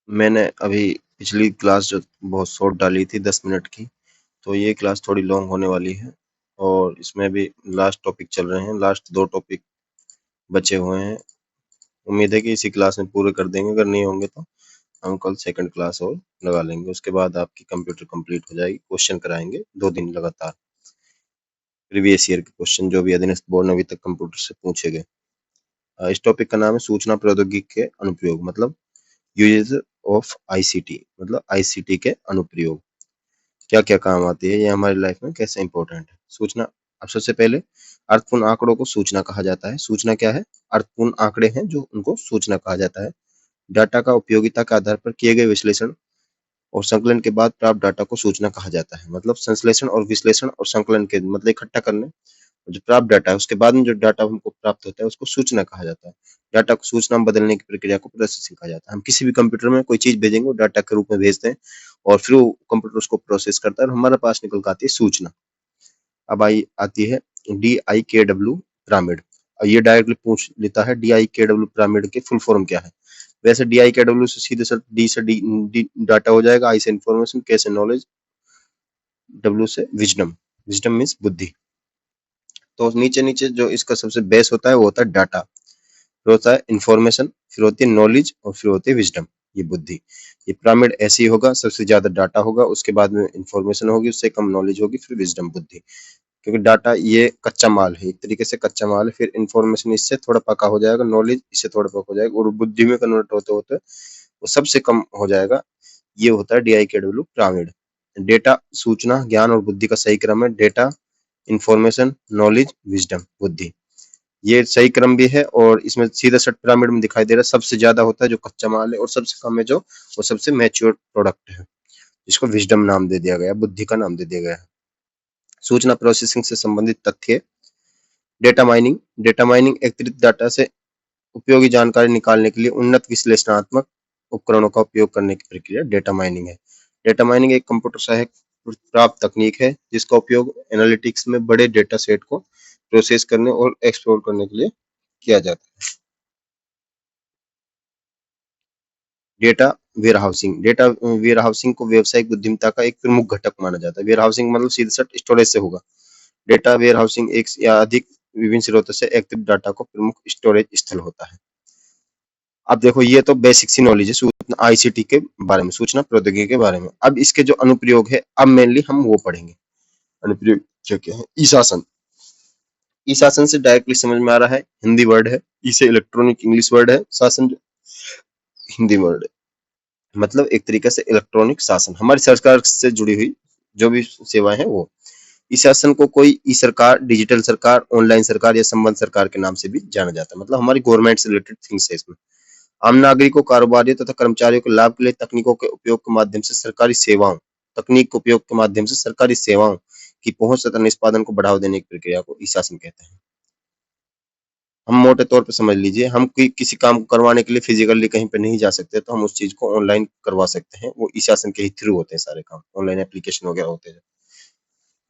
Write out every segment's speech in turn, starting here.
मैंने अभी पिछली क्लास जो बहुत शॉर्ट डाली थी 10 मिनट की, तो ये क्लास थोड़ी लॉन्ग होने वाली है और इसमें भी लास्ट टॉपिक चल रहे हैं, लास्ट 2 टॉपिक बचे हुए हैं। उम्मीद है कि इसी क्लास में पूरे कर देंगे, अगर नहीं होंगे तो हम कल सेकंड क्लास और लगा लेंगे। उसके बाद आपकी कंप्यूटर कंप्लीट हो जाएगी। क्वेश्चन कराएंगे 2 दिन लगातार, प्रीवियस ईयर के क्वेश्चन जो भी अधीनस्थ बोर्ड ने अभी तक कंप्यूटर से पूछे गए। इस टॉपिक का नाम है सूचना प्रौद्योगिकी के अनुप्रयोग, मतलब यूजेज ऑफ आईसीटी, मतलब आईसीटी के अनुप्रयोग क्या क्या काम आती है, ये हमारी लाइफ में कैसे इंपॉर्टेंट है। सूचना, अब सबसे पहले अर्थपूर्ण आंकड़ों को सूचना कहा जाता है। सूचना क्या है? अर्थपूर्ण आंकड़े हैं जो उनको सूचना कहा जाता है। डाटा का उपयोगिता के आधार पर किए गए विश्लेषण और संकलन के बाद प्राप्त डाटा को सूचना कहा जाता है। मतलब संश्लेषण और विश्लेषण और संकलन के मतलब इकट्ठा करने, जो प्राप्त डाटा है उसके बाद में जो डाटा हमको प्राप्त होता है उसको सूचना कहा जाता है। डाटा को सूचना में बदलने की प्रक्रिया को प्रोसेसिंग कहा जाता है। हम किसी भी कंप्यूटर में कोई चीज भेजेंगे वो डाटा के रूप में भेजते हैं और फिर वो कंप्यूटर उसको प्रोसेस करता है और हमारे पास निकल कर आती है सूचना। अब आई आती है DIKW पिरामिड। ये डायरेक्टली पूछ लेता है DIKW पिरामिड के फुल फॉर्म क्या है। वैसे DIKW से सीधे सर डी से डी डाटा हो जाएगा, आई से इंफॉर्मेशन, के से नॉलेज, डब्ल्यू से विजडम। विजडम मीन्स बुद्धि। तो नीचे नीचे जो इसका सबसे बेस होता है वो होता है डाटा, फिर होता है इंफॉर्मेशन, फिर होती है नॉलेज और फिर होती है विजडम, ये बुद्धि। ये पिरामिड ऐसे ही होगा, सबसे ज्यादा डाटा होगा, उसके बाद में इंफॉर्मेशन होगी, उससे कम नॉलेज होगी, फिर विजडम बुद्धि। क्योंकि डाटा ये कच्चा माल है, एक तरीके से कच्चा माल है, फिर इंफॉर्मेशन इससे थोड़ा पका हो जाएगा, नॉलेज इससे थोड़ा पका हो जाएगा और बुद्धि में कन्वर्ट होते होते वो सबसे कम हो जाएगा। ये होता है DIKW पिरामिड। डेटा, सूचना, ज्ञान और बुद्धि का सही क्रम है। डेटा, इंफॉर्मेशन, नॉलेज, विजडम, बुद्धि, ये सही क्रम भी है। और इसमें सीधा सट पिरामिड में दिखाई दे रहा है, सबसे ज्यादा होता है जो कच्चा माल है और सबसे कम है जो वो सबसे मैच्योर प्रोडक्ट है, जिसको विजडम नाम दे दिया गया, बुद्धि का नाम दे दिया गया है। सूचना प्रोसेसिंग से संबंधित तथ्य। Data mining. डेटा माइनिंग एकत्रित डाटा से उपयोगी जानकारी निकालने के लिए उन्नत विश्लेषणात्मक उपकरणों का उपयोग करने की प्रक्रिया डेटा माइनिंग है। डेटा माइनिंग एक कंप्यूटर सहायक प्राप्त तकनीक है जिसका उपयोग एनालिटिक्स में बड़े डेटा सेट को प्रोसेस करने और एक्सप्लोर करने के लिए किया जाता है। Data warehousing. डेटा वेयरहाउसिंग को व्यावसायिक बुद्धिमत्ता का एक प्रमुख घटक माना जाता है। वेयरहाउसिंग मतलब सीधे सट स्टोरेज से होगा। डेटा वेयरहाउसिंग एक या अधिक विभिन्न स्रोतों से एकत्रित डाटा को प्रमुख स्टोरेज स्थल होता है। अब देखो ये तो बेसिक सी नॉलेज है आईसीटी के बारे में, सूचना प्रौद्योगिकी के बारे में। अब इसके जो अनुप्रयोग है अब मेनली हम वो पढ़ेंगे। अनुप्रयोग क्या क्या है? ई शासन। ई शासन से डायरेक्टली समझ में आ रहा है, हिंदी वर्ड है। ई से इलेक्ट्रॉनिक इंग्लिश वर्ड है, शासन हिंदी वर्ड है, मतलब एक तरीके से इलेक्ट्रॉनिक शासन, हमारी सरकार से जुड़ी हुई जो भी सेवाएं हैं वो। ई शासन को कोई ई सरकार, डिजिटल सरकार, ऑनलाइन सरकार या संबंध सरकार के नाम से भी जाना जाता है। मतलब हमारी गवर्नमेंट से रिलेटेड थिंग्स है इसमें। आम नागरिकों, कारोबारियों तथा कर्मचारियों के लाभ के लिए तकनीकों के उपयोग के माध्यम से सरकारी सेवाओं, तकनीक के उपयोग के माध्यम से सरकारी सेवाओं की पहुंच तथा निष्पादन को बढ़ावा देने की प्रक्रिया को ई शासन कहते हैं। हम मोटे तौर पे समझ लीजिए, हम किसी काम को करवाने के लिए फिजिकली कहीं पे नहीं जा सकते तो हम उस चीज को ऑनलाइन करवा सकते हैं। वो ई शासन के ही थ्रू होते हैं सारे काम, ऑनलाइन एप्लीकेशन वगैरह होते हैं।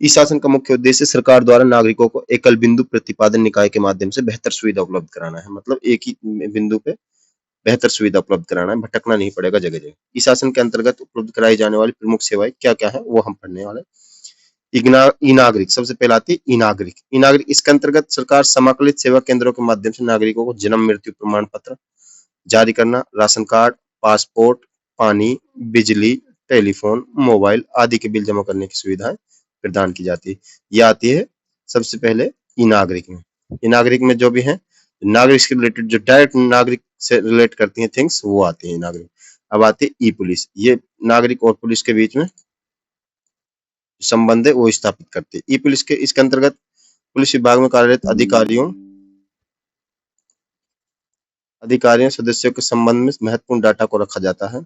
ई शासन का मुख्य उद्देश्य सरकार द्वारा नागरिकों को एकल बिंदु प्रतिपादन निकाय के माध्यम से बेहतर सुविधा उपलब्ध कराना है। मतलब एक ही बिंदु पे बेहतर सुविधा उपलब्ध कराना है, भटकना नहीं पड़ेगा जगह जगह। इस शासन के अंतर्गत उपलब्ध कराई जाने वाली प्रमुख सेवाएं क्या क्या है वो हम पढ़ने वाले। ई नागरिक, सबसे पहले आती है ई नागरिक। ई नागरिक इसके अंतर्गत सरकार समाकलित सेवा केंद्रों के माध्यम से नागरिकों को जन्म मृत्यु प्रमाण पत्र जारी करना, राशन कार्ड, पासपोर्ट, पानी, बिजली, टेलीफोन, मोबाइल आदि के बिल जमा करने की सुविधाएं प्रदान की जाती है। यह आती है सबसे पहले ई नागरिक में। ई नागरिक में जो भी है नागरिक से रिलेटेड, जो डायरेक्ट नागरिक से रिलेट करती हैं थिंग्स, वो आती है नागरिक। अब आती है ई पुलिस। ये नागरिक और पुलिस के बीच में संबंध है वो स्थापित करती है। ई पुलिस के इसके अंतर्गत पुलिस विभाग में कार्यरत अधिकारियों सदस्यों के संबंध में महत्वपूर्ण डाटा को रखा जाता है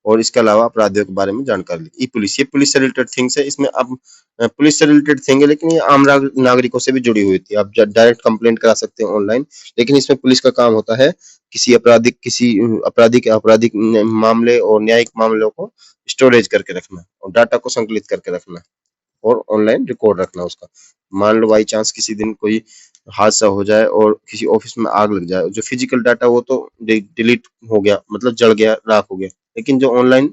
और इसके अलावा अपराधियों के बारे में जानकारी ली। ई पुलिस, ये पुलिस से रिलेटेड थिंग्स है। इसमें अब पुलिस से रिलेटेड थिंग है लेकिन ये आम नागरिकों से भी जुड़ी हुई थी। आप डायरेक्ट कंप्लेंट करा सकते हैं ऑनलाइन, लेकिन इसमें पुलिस का काम होता है किसी आपराधिक मामले और न्यायिक मामलों को स्टोरेज करके रखना और डाटा को संकलित करके रखना। और ऑनलाइन रिकॉर्ड रखना उसका। मान लो बाई चांस किसी दिन कोई हादसा हो जाए और किसी ऑफिस में आग लग जाए, जो फिजिकल डाटा वो तो डिलीट हो गया, मतलब जल गया, राख हो गया, लेकिन जो ऑनलाइन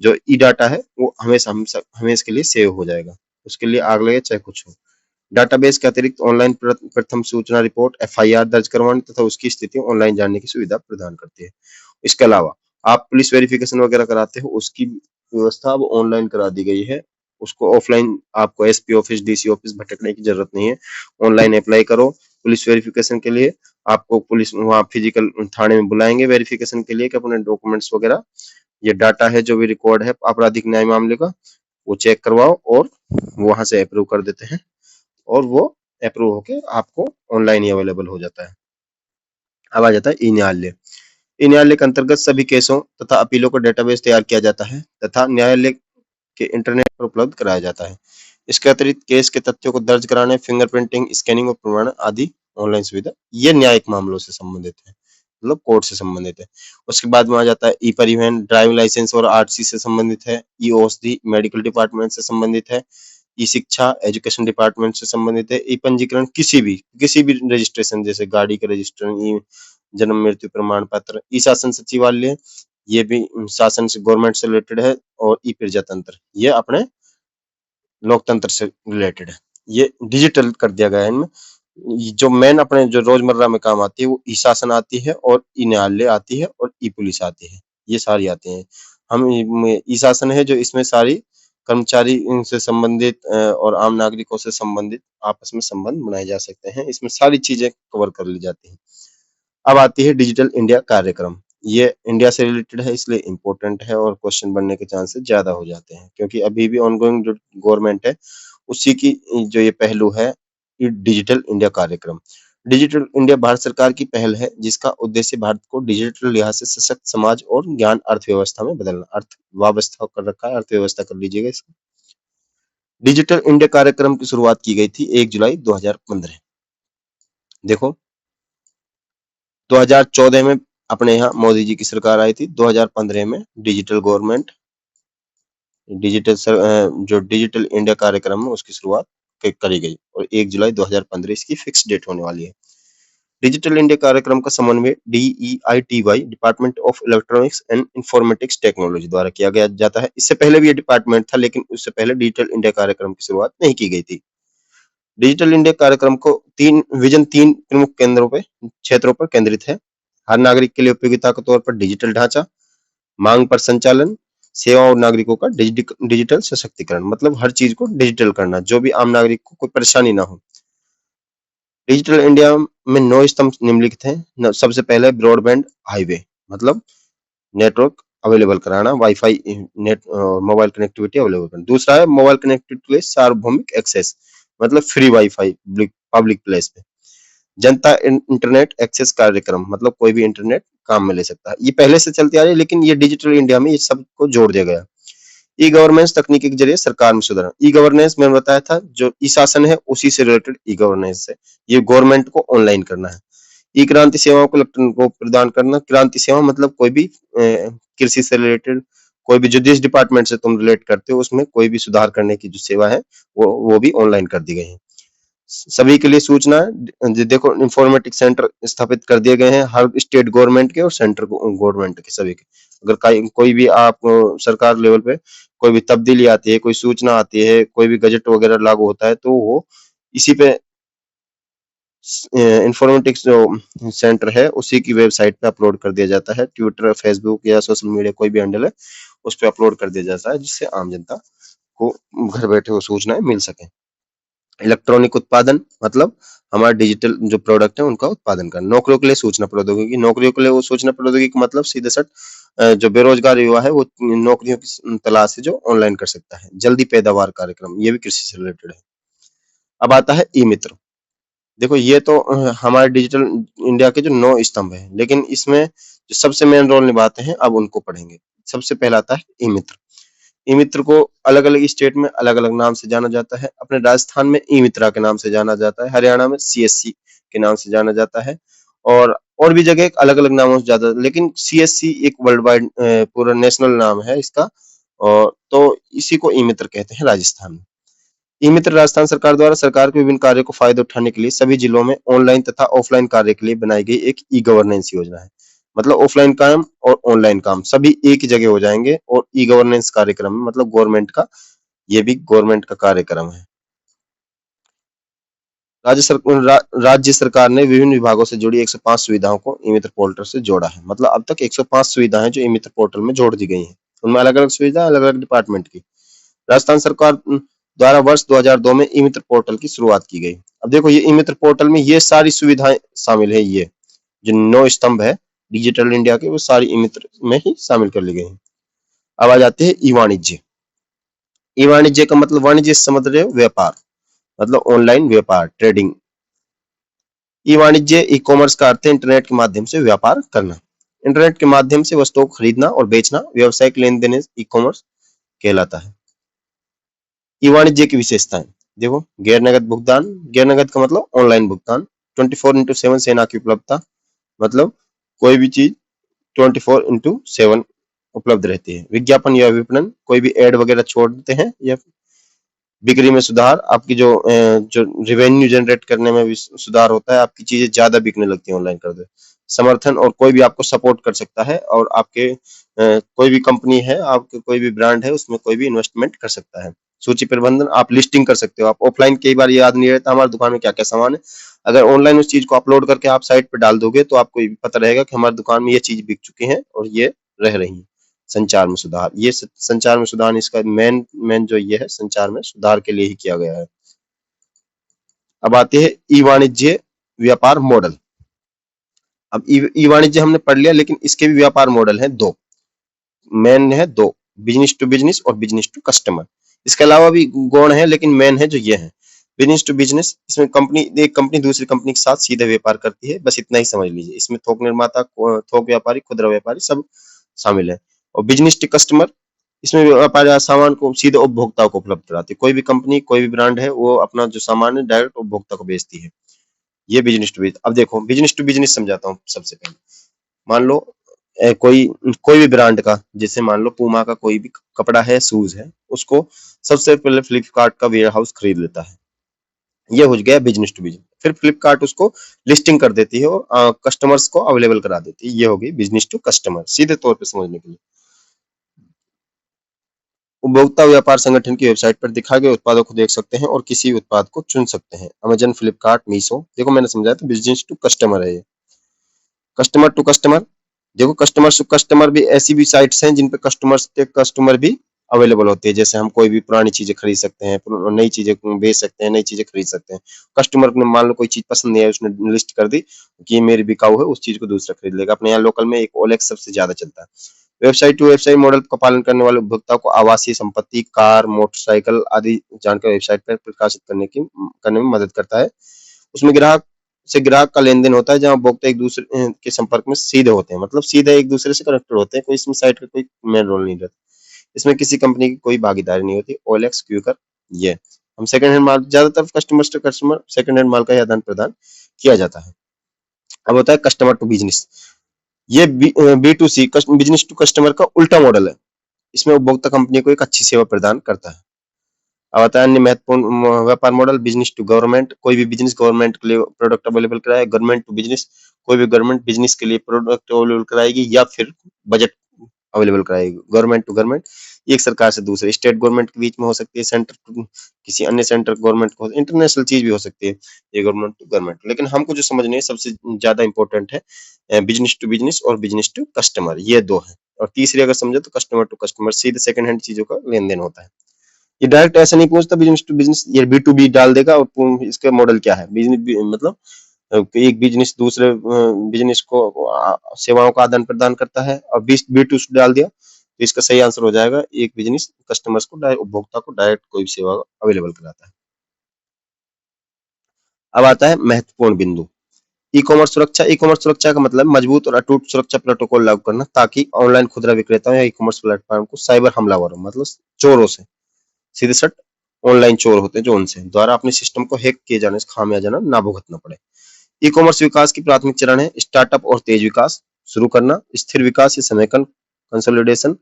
जो ई डाटा है वो हमेशा हमेशा के लिए सेव हो जाएगा। उसके लिए आग लगे चाहे कुछ हो। डाटाबेस के अतिरिक्त ऑनलाइन प्रथम सूचना रिपोर्ट एफआईआर दर्ज करवाने तथा उसकी स्थिति ऑनलाइन जानने की सुविधा प्रदान करती है। इसके अलावा आप पुलिस वेरिफिकेशन वगैरह कराते हो, उसकी व्यवस्था अब ऑनलाइन करा दी गई है। उसको ऑफलाइन आपको एसपी ऑफिस, डीसी ऑफिस भटकने की जरूरत नहीं है। ऑनलाइन अप्लाई करो पुलिस वेरिफिकेशन के लिए। आपको पुलिस वहाँ फिजिकल थाने में बुलाएंगे वेरिफिकेशन के लिए कि अपने डॉक्यूमेंट्स वगैरह, ये डाटा है जो भी रिकॉर्ड है आपराधिक न्याय मामले का, वो चेक करवाओ और वहां से अप्रूव कर देते हैं और वो अप्रूव होके आपको ऑनलाइन ही अवेलेबल हो जाता है। अब आ जाता है ई न्यायालय। ई न्यायालय के अंतर्गत सभी केसों तथा अपीलों का डेटाबेस तैयार किया जाता है तथा न्यायालय के इंटरनेट पर उपलब्ध कराया जाता है। इसके अतिरिक्त केस के तथ्यों को दर्ज कराने, फिंगरप्रिंटिंग, स्कैनिंग और प्रमाणन आदि ऑनलाइन सुविधा, ये न्यायिक मामलों से संबंधित है, मतलब कोर्ट से संबंधित है। उसके बाद में आ जाता है ई परिवहन, ड्राइविंग लाइसेंस और आरसी से संबंधित है। ई औषधि मेडिकल डिपार्टमेंट से संबंधित है। ई शिक्षा एजुकेशन डिपार्टमेंट से संबंधित है। ई पंजीकरण किसी भी रजिस्ट्रेशन, जैसे गाड़ी का रजिस्ट्रेशन, ई जन्म मृत्यु प्रमाण पत्र। ई शासन सचिवालय, ये भी शासन से, गवर्नमेंट से रिलेटेड है। और ई प्रजातंत्र, ये अपने लोकतंत्र से रिलेटेड है। ये डिजिटल कर दिया गया है इनमें। जो मेन अपने जो रोजमर्रा में काम आती है वो ई शासन आती है और ई न्यायालय आती है और ई पुलिस आती है, ये सारी आती हैं। हम ई शासन है जो इसमें सारी कर्मचारी से संबंधित और आम नागरिकों से संबंधित आपस में संबंध बनाए जा सकते हैं, इसमें सारी चीजें कवर कर ली जाती हैं। अब आती है डिजिटल इंडिया कार्यक्रम। ये इंडिया से रिलेटेड है इसलिए इम्पोर्टेंट है और क्वेश्चन बनने के चांसेस ज्यादा हो जाते हैं, क्योंकि अभी भी ऑनगोइंग जो गवर्नमेंट है उसी की जो ये पहलू है, ये डिजिटल इंडिया कार्यक्रम। डिजिटल इंडिया भारत सरकार की पहल है जिसका उद्देश्य भारत को डिजिटल लिहाज से सशक्त समाज और ज्ञान अर्थव्यवस्था में बदलना। अर्थव्यवस्था कर रखा है, अर्थव्यवस्था कर लीजिएगा इसको। डिजिटल इंडिया कार्यक्रम की शुरुआत की गई थी 1 जुलाई 2015। देखो 2014 में अपने यहाँ मोदी जी की सरकार आई थी। 2015 में डिजिटल गवर्नमेंट, जो डिजिटल इंडिया कार्यक्रम है उसकी शुरुआत करी गई और 1 जुलाई 2015 इसकी फिक्स डेट होने वाली है। डिजिटल इंडिया कार्यक्रम का समन्वय DEITY, department of electronics and informatics technology द्वारा किया गया जाता है। इससे पहले भी ये डिपार्टमेंट था, लेकिन उससे पहले डिजिटल इंडिया कार्यक्रम की शुरुआत नहीं की गई थी। डिजिटल इंडिया कार्यक्रम को तीन प्रमुख क्षेत्रों पर केंद्रित है। हर नागरिक के लिए उपयोगिता के तौर पर डिजिटल ढांचा, मांग पर संचालन, सेवा और नागरिकों का डिजिटल सशक्तिकरण, मतलब हर चीज को डिजिटल करना, जो भी आम नागरिक को कोई परेशानी ना हो। डिजिटल इंडिया में 9 स्तंभ निम्नलिखित हैं। सबसे पहले ब्रॉडबैंड हाईवे, मतलब नेटवर्क अवेलेबल कराना, wifi net mobile connectivity available कराना। दूसरा है मोबाइल कनेक्टिविटी के लिए सार्वभौमिक एक्सेस, मतलब फ्री वाईफाई पब्लिक प्लेस पे। जनता इंटरनेट एक्सेस कार्यक्रम, मतलब कोई भी इंटरनेट काम में ले सकता है। ये पहले से चलती आ रही है, लेकिन ये डिजिटल इंडिया में ये सब को जोड़ दिया गया। ई गवर्नेंस तकनीकी के जरिए सरकार में सुधार। ई गवर्नेंस मैंने बताया था, जो ई शासन है उसी से रिलेटेड ई गवर्नेंस है। ये गवर्नमेंट को ऑनलाइन करना है। ई क्रांति सेवाओं को प्रदान करना। क्रांति सेवा मतलब कोई भी कृषि से रिलेटेड, कोई भी जो जिस डिपार्टमेंट से तुम रिलेट करते हो उसमें कोई भी सुधार करने की जो सेवा है वो भी ऑनलाइन कर दी गई है। सभी के लिए सूचना, देखो इंफॉर्मेटिक सेंटर स्थापित कर दिए गए हैं हर स्टेट गवर्नमेंट के और सेंटर गवर्नमेंट के सभी के। अगर कोई भी आप सरकार लेवल पे कोई भी तब्दीली आती है, कोई सूचना आती है, कोई भी गजट वगैरह लागू होता है, तो वो इसी पे इंफॉर्मेटिक्स जो सेंटर है उसी की वेबसाइट पे अपलोड कर दिया जाता है। ट्विटर, फेसबुक या सोशल मीडिया कोई भी हैंडल है उस पर अपलोड कर दिया जाता है, जिससे आम जनता को घर बैठे वो सूचनाएं मिल सके। इलेक्ट्रॉनिक उत्पादन, मतलब हमारे डिजिटल जो प्रोडक्ट है उनका उत्पादन करना। नौकरियों के लिए सूचना प्रौद्योगिकी, नौकरियों के लिए वो सूचना प्रौद्योगिकी मतलब सीधे सट जो बेरोजगार युवा है वो नौकरियों की तलाश है जो ऑनलाइन कर सकता है। जल्दी पैदावार कार्यक्रम, ये भी कृषि से रिलेटेड है। अब आता है ई मित्र। देखो ये तो हमारे डिजिटल इंडिया के जो 9 स्तंभ है, लेकिन इसमें जो सबसे मेन रोल निभाते हैं अब उनको पढ़ेंगे। सबसे पहला आता है ई मित्र। ई मित्र को अलग अलग स्टेट में अलग अलग नाम से जाना जाता है। अपने राजस्थान में ई मित्रा के नाम से जाना जाता है, हरियाणा में CSC के नाम से जाना जाता है, और भी जगह अलग अलग नामों से जाता है, लेकिन CSC एक वर्ल्ड वाइड पूरा नेशनल नाम है इसका। और तो इसी को ई मित्र कहते हैं राजस्थान में। ई मित्र राजस्थान सरकार द्वारा सरकार के विभिन्न कार्यों को फायदा उठाने के लिए सभी जिलों में ऑनलाइन तथा ऑफलाइन कार्य के लिए बनाई गई एक ई गवर्नेंस योजना है। मतलब ऑफलाइन काम और ऑनलाइन काम सभी एक ही जगह हो जाएंगे और ई गवर्नेंस कार्यक्रम में मतलब गवर्नमेंट का, ये भी गवर्नमेंट का कार्यक्रम है। राज्य सरकार ने विभिन्न विभागों से जुड़ी 105 सुविधाओं को ई मित्र पोर्टल से जोड़ा है। मतलब अब तक 105 सुविधाएं जो ई मित्र पोर्टल में जोड़ दी गई हैं, उनमें अलग अलग सुविधा अलग अलग डिपार्टमेंट की। राजस्थान सरकार द्वारा वर्ष 2002 में ई मित्र पोर्टल की शुरुआत की गई। अब देखो ये ई मित्र पोर्टल में ये सारी सुविधाएं शामिल है। ये जो 9 स्तंभ है डिजिटल इंडिया के, वो सारी ई मित्र में ही शामिल कर ली गई हैं। अब आ जाते हैं ई वाणिज्य। ई वाणिज्य का मतलब वाणिज्य समझ रहे हो, व्यापार, मतलब ऑनलाइन व्यापार, ट्रेडिंग। ई वाणिज्य ई कॉमर्स का अर्थ है इंटरनेट के माध्यम से व्यापार करना। इंटरनेट के माध्यम से वस्तुओं को खरीदना और बेचना व्यावसायिक लेन देन ई कॉमर्स कहलाता है। ई वाणिज्य की विशेषताएं देखो, गैर नगद भुगतान। गैर नगद का मतलब ऑनलाइन भुगतान। 24/7 सेना की उपलब्धता, मतलब कोई भी चीज 24/7 उपलब्ध रहती है। विज्ञापन या विपणन, कोई भी एड वगैरह छोड़ देते हैं। या बिक्री में सुधार, आपकी जो रेवेन्यू जनरेट करने में भी सुधार होता है, आपकी चीजें ज्यादा बिकने लगती है ऑनलाइन कर दे। समर्थन, और कोई भी आपको सपोर्ट कर सकता है और आपके कोई भी कंपनी है, आपके कोई भी ब्रांड है, उसमें कोई भी इन्वेस्टमेंट कर सकता है। सूची प्रबंधन, आप लिस्टिंग कर सकते हो। आप ऑफलाइन कई बार याद नहीं रहता हमारी दुकान में क्या क्या सामान है, अगर ऑनलाइन उस चीज को अपलोड करके आप साइट पे डाल दोगे तो आपको पता रहेगा कि हमारी दुकान में ये चीज बिक चुकी है और ये रह रही है। संचार में सुधार, ये संचार में सुधार इसका मेन मेन जो ये है संचार में सुधार के लिए ही किया गया है। अब आते हैं ई वाणिज्य व्यापार मॉडल। अब ई वाणिज्य हमने पढ़ लिया, लेकिन इसके भी व्यापार मॉडल है दो, मेन है दो, बिजनेस टू बिजनेस और बिजनेस टू कस्टमर। इसके अलावा भी गौण है, लेकिन मेन है जो ये है बिजनेस टू बिजनेस। इसमें एक कंपनी दूसरी कंपनी के साथ सीधे व्यापार करती है, बस इतना ही समझ लीजिए। इसमें थोक निर्माता, थोक व्यापारी, खुदरा व्यापारी सब शामिल है। और बिजनेस टू कस्टमर, इसमें व्यापारी सामान को सीधे उपभोक्ता को उपलब्ध कराती है। कोई भी कंपनी, कोई भी ब्रांड है, वो अपना जो सामान है डायरेक्ट उपभोक्ता को बेचती है। ये बिजनेस टू बिजनेस। अब देखो बिजनेस टू बिजनेस समझाता हूँ। सबसे पहले मान लो कोई कोई भी ब्रांड का, जैसे मान लो पूमा का कोई भी कपड़ा है, शूज है, उसको सबसे पहले फ्लिपकार्ट का वेयर हाउस खरीद लेता है। ये हो गया बिजनेस टू बिजनेस। फिर फ्लिपकार्ट उसको लिस्टिंग कर देती है और कस्टमर्स को अवेलेबल करा देती है। ये हो गई बिजनेस टू कस्टमर, सीधे तौर पे समझने के लिए। उपभोक्ता व्यापार संगठन की वेबसाइट पर दिखाए गए उत्पादों को देख सकते हैं और किसी उत्पाद को चुन सकते हैं। अमेजन, फ्लिपकार्ट, मीशो। देखो मैंने समझाया था बिजनेस टू कस्टमर है ये। कस्टमर टू कस्टमर, देखो कस्टमर टू कस्टमर भी ऐसी भी साइट्स हैं जिन पे कस्टमर भी अवेलेबल होते हैं। जैसे हम कोई भी पुरानी चीजें खरीद सकते हैं, नई चीजें बेच सकते हैं, नई चीजें खरीद सकते हैं। कस्टमर ने मान लो कोई चीज पसंद नहीं है, उसने लिस्ट कर दी कि ये मेरी बिकाऊ है, उस चीज को दूसरा खरीद लेगा। अपने यहाँ लोकल में एक ओलेक्स सबसे ज्यादा चलता है। वेबसाइट टू वेबसाइट मॉडल का पालन करने वाले उपभोक्ता को आवासीय संपत्ति, कार, मोटरसाइकिल आदि जानकर वेबसाइट पर प्रकाशित करने में मदद करता है। उसमें ग्राहक का लेन देन होता है, जहाँ उपभोक्ता एक दूसरे के संपर्क में सीधे होते हैं, मतलब सीधे एक दूसरे से कनेक्टेड होते हैं। कोई इसमें साइट का कोई मेन रोल नहीं रहता। इसमें किसी कंपनी की कोई भागीदारी नहीं होती। ओएलएक्स, क्यूकर, ये हम सेकंड हैंड माल, ज्यादातर customer to customer second hand माल का ही आदान प्रदान किया जाता है। अब होता है कस्टमर टू बिजनेस। ये B to C business to customer का उल्टा मॉडल है। इसमें उपभोक्ता कंपनी को एक अच्छी सेवा प्रदान करता है। अब आता है अन्य महत्वपूर्ण व्यापार मॉडल बिजनेस टू गवर्नमेंट। कोई भी बिजनेस गवर्नमेंट के लिए प्रोडक्ट अवेलेबल कराए। गवर्नमेंट टू बिजनेस, कोई भी गवर्नमेंट बिजनेस के लिए प्रोडक्ट अवेलेबल कराएगी या फिर बजट अवेलेबल कराएगी। गवर्नमेंट टू गवर्नमेंट, एक सरकार से दूसरे, स्टेट गवर्नमेंट के बीच में हो सकती है, सेंटर टू किसी अन्य सेंटर गवर्नमेंट को, इंटरनेशनल चीज भी हो सकती है ये गवर्नमेंट टू गवर्नमेंट। लेकिन हमको जो समझने है सबसे ज्यादा इंपॉर्टेंट है बिजनेस टू बिजनेस और बिजनेस टू कस्टमर, ये दो है। और तीसरी अगर समझे तो कस्टमर टू कस्टमर, सीधे सेकंड हैंड चीजों का लेन देन होता है। ये डायरेक्ट ऐसा नहीं पूछता बिजनेस टू बिजनेस, ये बी टू बी डाल देगा। और इसका मॉडल क्या है, बिजनेस मतलब एक बिजनेस दूसरे बिजनेस को सेवाओं का आदान प्रदान करता है। और बी टू डाल दिया तो इसका सही आंसर हो जाएगा एक बिजनेस कस्टमर्स को उपभोक्ता को डायरेक्ट कोई भी सेवा अवेलेबल कराता है। अब आता है महत्वपूर्ण बिंदु, ई कॉमर्स सुरक्षा। ई कॉमर्स सुरक्षा का मतलब मजबूत और अटूट सुरक्षा प्रोटोकॉल लागू करना, ताकि ऑनलाइन खुदरा विक्रेताओं या ई कॉमर्स प्लेटफॉर्म को साइबर हमलावरों, मतलब चोरों से, सीधे सट ऑनलाइन चोर होते हैं जो उनसे द्वारा अपने सिस्टम को हैक किए जाने से खामियाजा ना भुगतना पड़े। ई कॉमर्स विकास की प्राथमिक चरण है स्टार्टअप और तेज विकास शुरू करना, स्थिर विकास या समेकन कंसोलिडेशन,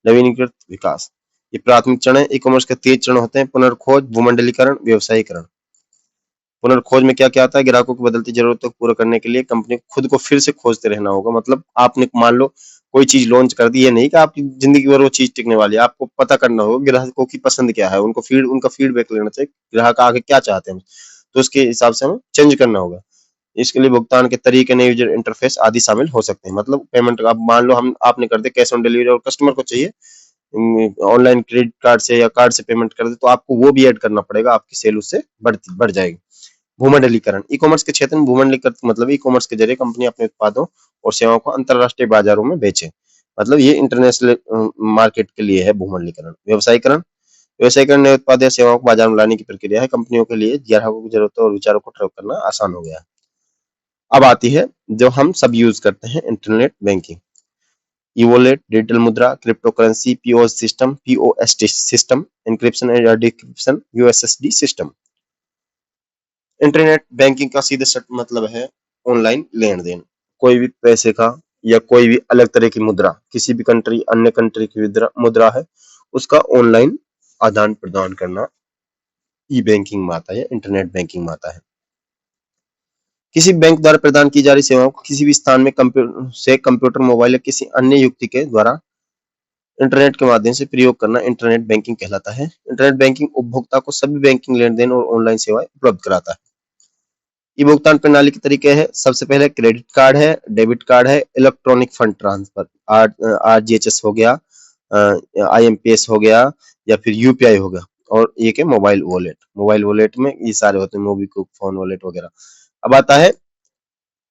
नवीनीकृत विकास। ये प्राथमिक चरण है। ई कॉमर्स के 3 चरण होते हैं: पुनर्खोज, भूमंडलीकरण, व्यवसायीकरण। पुनर्खोज में क्या क्या आता है? ग्राहकों की बदलती जरूरतों को पूरा करने के लिए कंपनी को खुद को फिर से खोजते रहना होगा। मतलब आपने मान लो कोई चीज लॉन्च कर दी, ये नहीं कि आपकी जिंदगी भर वो चीज टिकने वाली है। आपको पता करना होगा ग्राहकों की पसंद क्या है, उनका फीडबैक लेना चाहिए, ग्राहक आगे क्या चाहते हैं, तो उसके हिसाब से हमें चेंज करना होगा। इसके लिए भुगतान के तरीके, नए यूजर इंटरफेस आदि शामिल हो सकते हैं। मतलब पेमेंट आप मान लो हम आपने कर दे कैश ऑन डिलीवरी और कस्टमर को चाहिए ऑनलाइन क्रेडिट कार्ड से या कार्ड से पेमेंट कर दे, तो आपको वो भी ऐड करना पड़ेगा, आपकी सेल उससे बढ़ जाएगी। भूमंडलीकरण, ई कॉमर्स के क्षेत्र में भूमंडलीकरण मतलब ई कॉमर्स के जरिए कंपनी अपने उत्पादों और सेवाओं को अंतरराष्ट्रीय बाजारों में बेचे। मतलब ये इंटरनेशनल मार्केट के लिए है भूमंडलीकरण। व्यवसायीकरण, व्यवसायीकरण नए उत्पाद या सेवाओं को बाजार में लाने की प्रक्रिया है। कंपनियों के लिए ग्राहकों की जरूरतों और विचारों को ट्रैक करना आसान हो गया है। अब आती है जो हम सब यूज करते हैं, internet banking. E wallet, digital मुद्रा, crypto currency, POS system, encryption and decryption, USSD system. Internet banking का सीधे सट मतलब है ऑनलाइन लेन देन। कोई भी पैसे का या कोई भी अलग तरह की मुद्रा, किसी भी कंट्री अन्य कंट्री की मुद्रा है, उसका ऑनलाइन आदान प्रदान करना ई बैंकिंग में आता है, इंटरनेट बैंकिंग में आता है। किसी बैंक द्वारा प्रदान की जा रही सेवाओं को किसी भी स्थान में कंप्यूटर, मोबाइल या किसी अन्य युक्ति के द्वारा इंटरनेट के माध्यम से प्रयोग करना इंटरनेट बैंकिंग कहलाता है। इंटरनेट बैंकिंग उपभोक्ता को सभी बैंकिंग लेन देन और ऑनलाइन सेवाएं उपलब्ध कराता है। ई भुगतान प्रणाली के तरीके हैं: सबसे पहले क्रेडिट कार्ड है, डेबिट कार्ड है, इलेक्ट्रॉनिक फंड ट्रांसफर आरजीएचएस हो गया, आईएमपीएस हो गया, या फिर यूपीआई हो गया, और एक है मोबाइल वॉलेट। मोबाइल वॉलेट में ये सारे होते हैं, मोबीक्विक, फोन वॉलेट वगैरह। अब आता है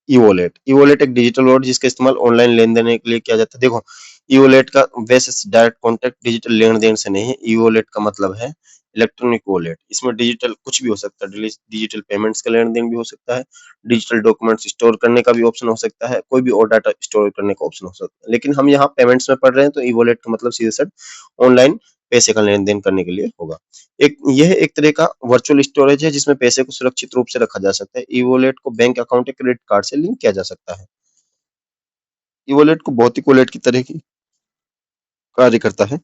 ई वॉलेट। ई वॉलेट एक डिजिटल वॉलेट जिसका इस्तेमाल ऑनलाइन लेन देन के लिए किया जाता है। देखो, ई वॉलेट का वैसे डायरेक्ट कॉन्टेक्ट डिजिटल लेन देन से नहीं है। ई वॉलेट का मतलब है इलेक्ट्रॉनिक वॉलेट। इसमें डिजिटल कुछ भी हो सकता है, डिजिटल पेमेंट्स का लेन देन भी हो सकता है, डिजिटल डॉक्यूमेंट स्टोर करने का भी ऑप्शन हो सकता है, कोई भी और डाटा स्टोर करने का ऑप्शन हो सकता है। लेकिन हम यहाँ पेमेंट्स में पढ़ रहे हैं, तो ई वॉलेट का मतलब सीधे साथ ऑनलाइन पैसे का लेन देन करने के लिए होगा। यह एक तरह का वर्चुअल स्टोरेज है जिसमें पैसे को सुरक्षित रूप से रखा जा सकता है। ई वॉलेट को बैंक अकाउंट या क्रेडिट कार्ड से लिंक किया जा सकता है। ई वॉलेट को भौतिक वॉलेट की तरह की कार्य करता है,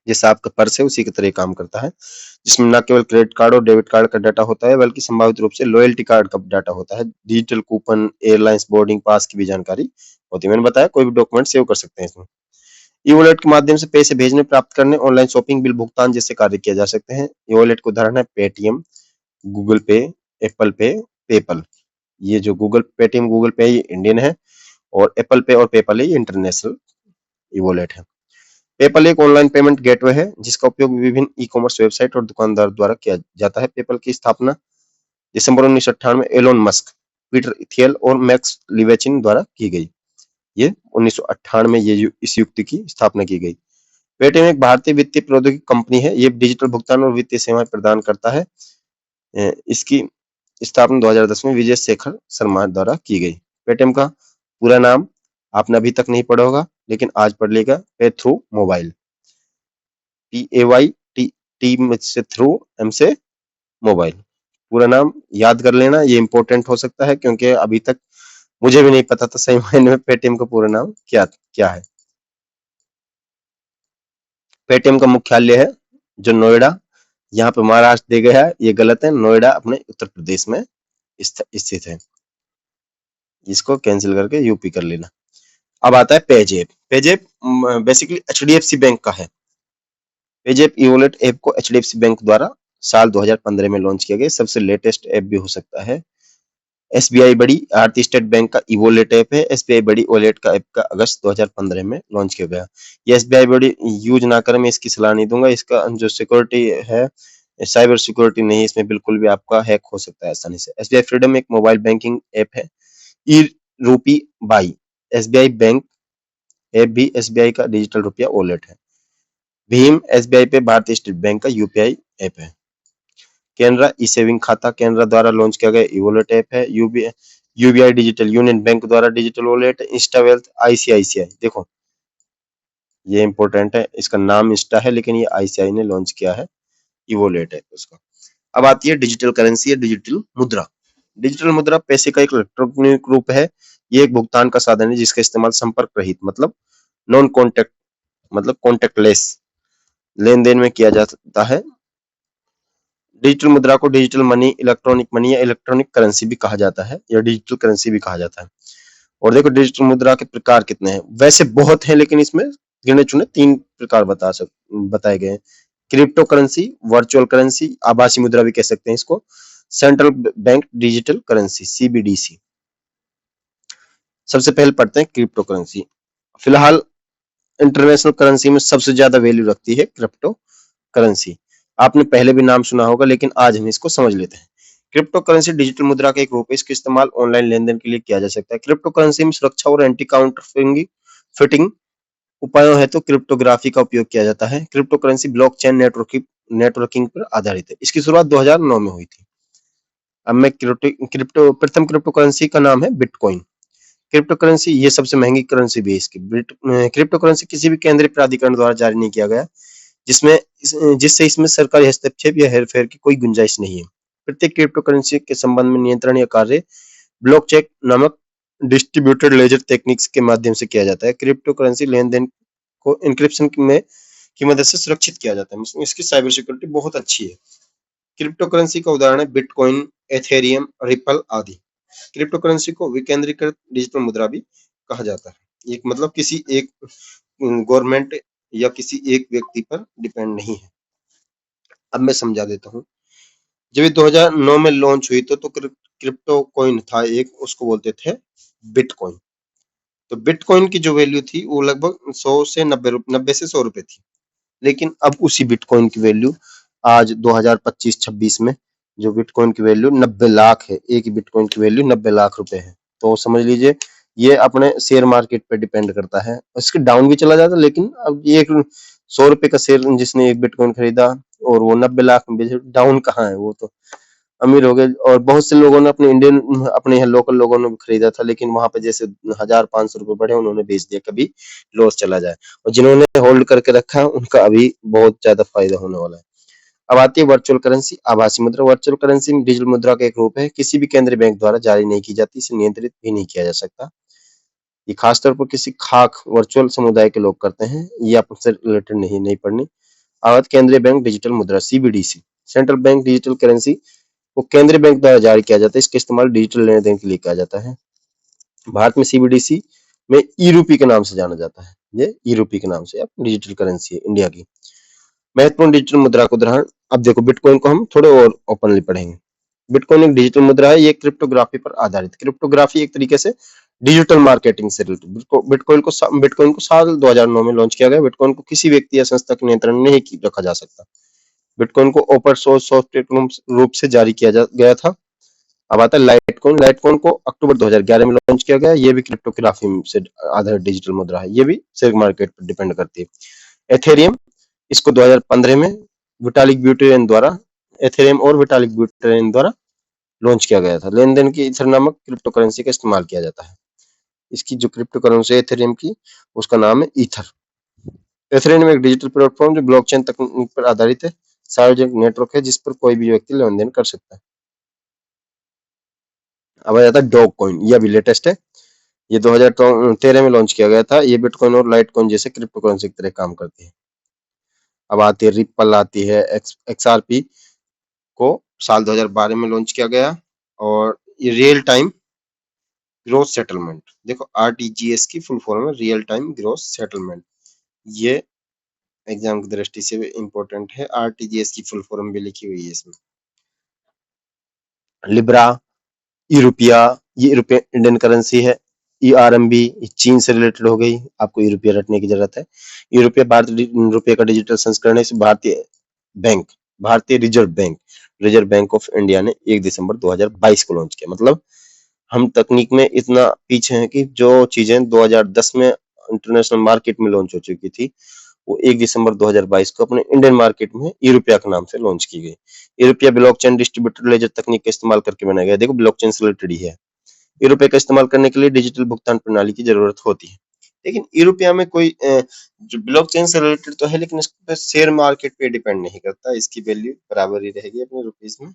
जैसे आपका पर्स है उसी की तरह काम करता है, जिसमें न केवल क्रेडिट कार्ड और डेबिट कार्ड का डाटा होता है, बल्कि संभावित रूप से लॉयल्टी कार्ड का डाटा होता है, digital coupon, airlines boarding pass की भी जानकारी होती है। मैंने बताया कोई भी डॉक्यूमेंट सेव कर सकते हैं इसमें। ई वॉलेट के माध्यम से पैसे भेजने, प्राप्त करने, ऑनलाइन शॉपिंग, बिल भुगतान जैसे कार्य किए जा सकते हैं। ई वॉलेट के उदाहरण है पेटीएम, गूगल पे, एप्पल पे, पेपल। ये जो पेटीएम, गूगल पे ये इंडियन है, और एप्पल पे और पेपल है ये इंटरनेशनल ई वॉलेट है। पेपल एक ऑनलाइन पेमेंट गेटवे है जिसका उपयोग विभिन्न ई कॉमर्स वेबसाइट और दुकानदार द्वारा किया जाता है। पेपल की स्थापना दिसंबर 1998 में एलोन मस्क, पीटर थियल और मैक्स लिवेचिन द्वारा की गई। ये 1998 में इस युक्ति की स्थापना की गई। पेटीएम एक भारतीय वित्तीय प्रौद्योगिकी कंपनी है। ये डिजिटल भुगतान और वित्तीय सेवाएं प्रदान करता है। इसकी स्थापना 2010 में विजय शेखर शर्मा द्वारा की गई। पेटीएम का पूरा नाम आपने अभी तक नहीं पढ़ा होगा, लेकिन आज पढ़ लेगा, पे थ्रू मोबाइल। टी से थ्रू, एम से मोबाइल। पूरा नाम याद कर लेना, ये इंपॉर्टेंट हो सकता है क्योंकि अभी तक मुझे भी नहीं पता था सही मायने में पेटीएम का पूरा नाम क्या क्या है। पेटीएम का मुख्यालय है जो नोएडा, यहाँ पे महाराष्ट्र दे गया है, ये गलत है। नोएडा अपने उत्तर प्रदेश में स्थित है, इसको कैंसिल करके यूपी कर लेना। अब आता है पेजैप। पेजैप बेसिकली एचडीएफसी बैंक का है। पेजैप ई वॉलेट ऐप को एचडीएफसी बैंक द्वारा साल 2015 में लॉन्च किया गया। सबसे लेटेस्ट ऐप भी हो सकता है। एसबीआई बड़ी, भारतीय स्टेट बैंक का ई वॉलेट ऐप है। एसबीआई बड़ी वॉलेट का ऐप का अगस्त 2015 में लॉन्च किया गया। ये एसबीआई बड़ी यूज ना करें, मैं इसकी सलाह नहीं दूंगा। इसका जो सिक्योरिटी है, साइबर सिक्योरिटी नहीं, इसमें बिल्कुल भी आपका हैक हो सकता है आसानी से। एसबीआई फ्रीडम एक मोबाइल बैंकिंग ऐप है। ई रूपी बाई, एसबीआई बैंक ऐप भी एसबीआई का डिजिटल रुपया वॉलेट है। भीम एसबीआई पे भारतीय स्टेट बैंक का यूपीआई ऐप है। कैनरा ई सेविंग खाता केनरा द्वारा लॉन्च किया गया ई वॉलेट ऐप है। यूबीआई डिजिटल यूनियन बैंक द्वारा digital wallet. Insta wealth ICICI, देखो ये इंपॉर्टेंट है, इसका नाम इंस्टा है लेकिन ये आईसीआई ने लॉन्च किया है, ई वॉलेट है उसका। अब आती है डिजिटल करेंसी या डिजिटल मुद्रा। डिजिटल मुद्रा पैसे का एक इलेक्ट्रॉनिक रूप है। ये एक भुगतान का साधन है जिसका इस्तेमाल संपर्क रहित, मतलब नॉन कॉन्टेक्ट, मतलब कॉन्टेक्टलेस लेन देन में किया जाता है। डिजिटल मुद्रा को डिजिटल मनी या इलेक्ट्रॉनिक करेंसी भी कहा जाता है, या डिजिटल करेंसी भी कहा जाता है। और देखो डिजिटल मुद्रा के प्रकार कितने हैं, वैसे बहुत हैं, लेकिन इसमें गिने चुने 3 प्रकार बताए गए हैं। क्रिप्टो करेंसी, वर्चुअल करेंसी, आभासी मुद्रा भी कह सकते हैं इसको, central bank digital currency CBDC। सबसे पहले पढ़ते हैं क्रिप्टो करेंसी। फिलहाल इंटरनेशनल करेंसी में सबसे ज्यादा वैल्यू रखती है क्रिप्टो करेंसी। आपने पहले भी नाम सुना होगा, लेकिन आज हम इसको समझ लेते हैं। क्रिप्टो करेंसी डिजिटल मुद्रा का एक रूप है। इसका इस्तेमाल ऑनलाइन लेनदेन के लिए किया जा सकता है। क्रिप्टो करेंसी में सुरक्षा और एंटी काउंटरफेटिंग फिटिंग उपायों हेतु क्रिप्टोग्राफी का उपयोग किया जाता है। क्रिप्टो करेंसी ब्लॉकचेन नेटवर्किंग पर आधारित है। इसकी शुरुआत 2009 में हुई थी। अब मैं प्रथम क्रिप्टो करेंसी का नाम है बिटकॉइन। क्रिप्टो करेंसी ये सबसे महंगी करेंसी भी है इसकी। क्रिप्टो करेंसी किसी भी केंद्रीय प्राधिकरण द्वारा जारी नहीं किया गया, जिससे इसमें सरकारी हस्तक्षेप या हेरफेर की कोई गुंजाइश नहीं है। प्रत्येक क्रिप्टो करेंसी के संबंध में नियंत्रण या कार्य ब्लॉकचेन नामक डिस्ट्रीब्यूटेड लेजर टेक्निक्स के माध्यम से किया जाता है। क्रिप्टो करेंसी लेनदेन को इंक्रिप्शन की मदद से सुरक्षित किया जाता है। इसकी साइबर सिक्योरिटी बहुत अच्छी है। क्रिप्टो करेंसी का उदाहरण है बिटकॉइन, एथेरियम, रिपल आदि। क्रिप्टो करेंसी को विकेंद्रीकृत डिजिटल मुद्रा भी कहा जाता है। एक मतलब किसी एक गवर्नमेंट या किसी एक व्यक्ति पर डिपेंड नहीं है। अब मैं समझा देता हूँ। जब ये 2009 में लॉन्च हुई तो क्रिप्टो कॉइन था एक, उसको बोलते थे बिटकॉइन। तो बिटकॉइन की जो वैल्यू थी वो लगभग 100 से 90 से 100 रुपए थी। लेकिन अब उसी बिटकॉइन की वैल्यू आज 2025-26 में जो बिटकॉइन की वैल्यू 90 लाख है। एक ही बिटकॉइन की वैल्यू 90 लाख रुपए है। तो समझ लीजिए ये अपने शेयर मार्केट पे डिपेंड करता है। इसके डाउन भी चला जाता है, लेकिन अब ये 100 रुपए का शेयर जिसने एक बिटकॉइन खरीदा और वो 90 लाख में बेचे, डाउन कहाँ है, वो तो अमीर हो गए। और बहुत से लोगों ने अपने यहाँ लोकल लोगों ने खरीदा था, लेकिन वहां पे जैसे 1,000-500 रुपए बढ़े उन्होंने बेच दिया, कभी लॉस चला जाए। और जिन्होंने होल्ड करके रखा उनका अभी बहुत ज्यादा फायदा होने वाला है। अब आती है वर्चुअल करेंसी, आभासी मुद्रा। वर्चुअल करेंसी डिजिटल मुद्रा का एक रूप है। किसी भी केंद्रीय बैंक द्वारा जारी नहीं की जाती, इसे नियंत्रित भी नहीं किया जा सकता। ये खासतौर पर किसी खाक वर्चुअल समुदाय के लोग करते हैं। ये आपसे रिलेटेड नहीं पढ़नी। अवध केंद्रीय बैंक डिजिटल मुद्रा CBDC, central bank digital currency को केंद्रीय बैंक द्वारा जारी किया जाता है। इसका इस्तेमाल डिजिटल लेन देन के लिए किया जाता है। भारत में CBDC में ई-रूपी के नाम से जाना जाता है। ये ई-रूपी के नाम से डिजिटल करेंसी है इंडिया की। महत्वपूर्ण डिजिटल मुद्रा को उदाहरण, अब देखो बिटकॉइन को हम थोड़े और ओपनली पढ़ेंगे। बिटकॉइन एक डिजिटल मुद्रा है। ये क्रिप्टोग्राफी पर आधारित। क्रिप्टोग्राफी एक तरीके से डिजिटल मार्केटिंग से रिलेटेड। बिटकॉइन को साल 2009 में लॉन्च किया गया। बिटकॉइन को किसी व्यक्ति या संस्था के नियंत्रण में नहीं रखा जा सकता। बिटकॉइन को ओपन सोर्स सॉफ्टवेयर रूप से जारी किया गया था। अब आता है लाइटकॉइन। लाइटकॉइन को अक्टूबर 2011 में लॉन्च किया गया। ये भी क्रिप्टोग्राफी से आधारित डिजिटल मुद्रा है। ये भी शेयर मार्केट पर डिपेंड करती है। एथेरियम, इसको 2015 में विटालिक ब्यूटेरियन द्वारा एथेरियम और विटालिक ब्यूटेरियन द्वारा लॉन्च किया गया था। लेन देन की ईथर नामक क्रिप्टो करेंसी का इस्तेमाल किया जाता है। इसकी जो क्रिप्टो करेंसी है एथेरियम की, उसका नाम है ईथर। एथेरियम एक डिजिटल प्लेटफॉर्म जो ब्लॉकचेन तकनीक पर आधारित है। सार्वजनिक नेटवर्क है जिस पर कोई भी व्यक्ति लेन देन कर सकता है। अब आ जाता है डॉग कॉइन। यह भी लेटेस्ट है। ये 2013 में लॉन्च किया गया था। ये बिटकॉइन और लाइटकॉइन जैसे क्रिप्टो करेंसी की तरह काम करती है। अब आती है रिपल, आती है XRP को साल 2012 में लॉन्च किया गया। और ये रियल टाइम ग्रोथ सेटलमेंट, देखो RTGS की फुल फॉर्म है रियल टाइम ग्रोथ सेटलमेंट। ये एग्जाम की दृष्टि से इंपॉर्टेंट है। RTGS की फुल फॉर्म भी लिखी हुई है इसमें। लिब्रा, यूरोपिया, ये यूरोपियन इंडियन करेंसी है। ERMB चीन से रिलेटेड हो गई, आपको यूरोपिया रटने की जरूरत है। यूरोपिया भारतीय रुपये का डिजिटल संस्करण है। भारतीय रिजर्व बैंक ऑफ इंडिया ने 1 दिसंबर 2022 को लॉन्च किया। मतलब हम तकनीक में इतना पीछे हैं कि जो चीजें 2010 में इंटरनेशनल मार्केट में लॉन्च हो चुकी थी, वो 1 दिसंबर 2022 को अपने इंडियन मार्केट में यूरोपिया के नाम से लॉन्च की गई। यूरोपिया ब्लॉकचेन डिस्ट्रीब्यूटेड लेजर तकनीक का इस्तेमाल करके बनाया गया। देखो ब्लॉकचेन से रिलेटेड ही है। यूरोपिया का इस्तेमाल करने के लिए डिजिटल भुगतान प्रणाली की जरूरत होती है। लेकिन यूरोपिया में कोई जो ब्लॉकचेन से रिलेटेड तो है, लेकिन इस पे शेयर मार्केट पे डिपेंड नहीं करता। इसकी वैल्यू बराबर ही रहेगी अपने रुपीस में।